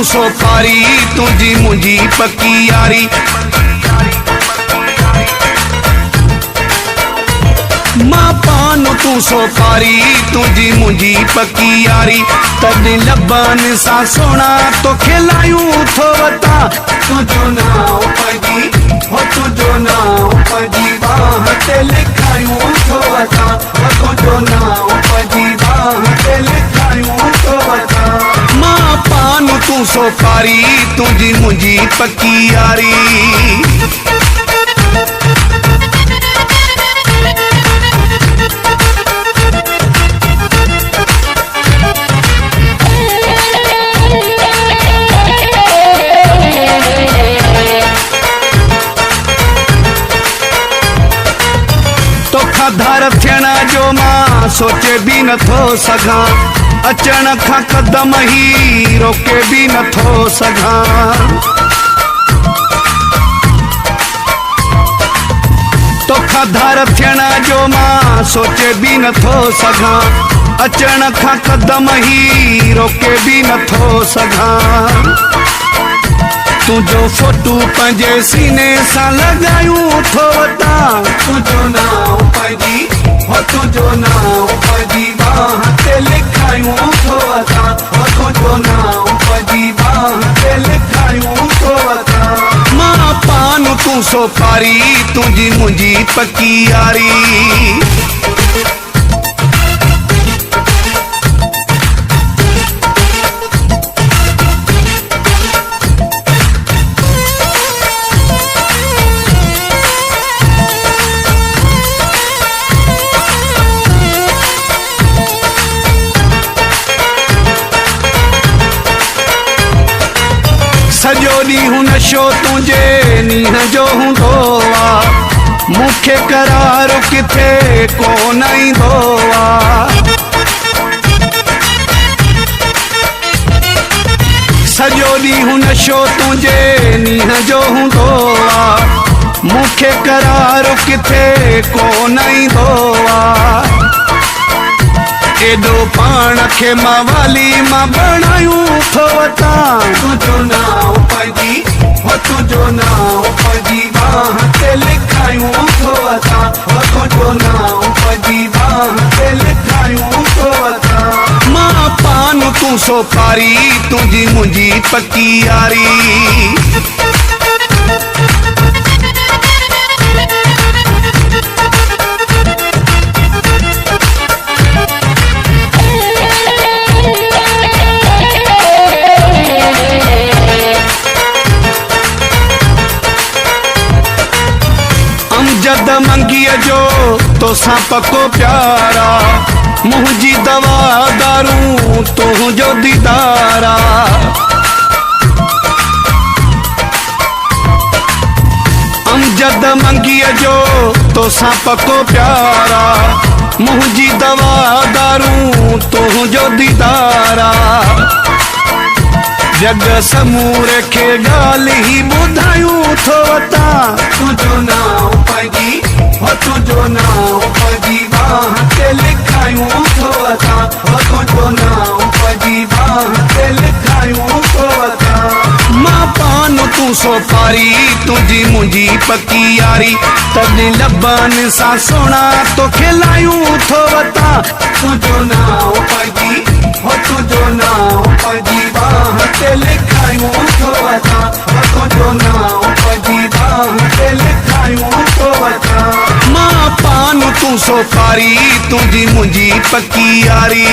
सोपारी तुझी मुझी पक्की यारी। मां पान तू सोपारी तुझी मुझी पक्की यारी। तद लबन सा सोना तो खिलायूं थो वता। तुझो नाम पजी हो तुझो नाम पजी बाह ते लिखायूं थो वता। तुझो नाम पजी बाह ते लिखायूं थो वता। मां पान तू सोपारी तुझी मुझी पक्की यारी। धार थियण जो मां सोचे भी नथो सघां। अचण खां कदम ही रोके भी नथो सघां। तोखा धार थियण जो मां सोचे भी नथो सघां। अचण खां कदम ही रोके भी नथो सघां। तुझो फोटू पंहिंजे सीने सां लॻायूं थो वता। तुझो नाम पजी हो तुझो नाम पजी बाह ते लिखायूं थो वता। तुझो नाम पजी बाह ते लिखायूं थो वता। मां पान तू सोपारी तुझी मुझी पक्की यारी। सजो ॾींहुं नशो तुंहिंजे नींहं जो हूंदो आ। मूंखे करार किथे कोन ईंदो आ। सजो ॾींहुं नशो तुंहिंजे नींहं जो हूंदो आ। मूंखे करार किथे कोन ईंदो आ। एॾो पाण खे मां वाली मां बणायूं थो वता। तुझो नाम पजी हो तुझो नाम पजी बाह ते लिखायूं थो वता। तुझो नाम पजी बाह ते लिखायूं थो वता। मां पान तू सोपारी तुझी मुझी पक्की यारी। जद मंगीअ जो तोसां पको प्यारा। मुंहिंजी दवा दारू तुंहिंजो दीदारा। अमजद मंगीअ जो तोसां पको प्यारा। मुंहिंजी दवा दारू तुंहिंजो दीदारा। जग समूरे खे ॻाल्हि ही ॿुधायूं थो वता। तुझो नाम पजी हो तुझो नाम पजी बाह ते लिखायूं थो वता। तुझो नाम पजी बाह ते लिखायूं थो वता। मां पान तू सोपारी तुझी मुझी पक्की यारी। तद लबन सां सोना तो खिलायूं थो वता। तुझो नाम पजी हो तुझो नाम पजी बाह ते लिखायूं थो वता। तुझो नाम पजी बाह ते लिखायूं थो वता। मां पान तू सोपारी तुझी मुझी पक्की यारी।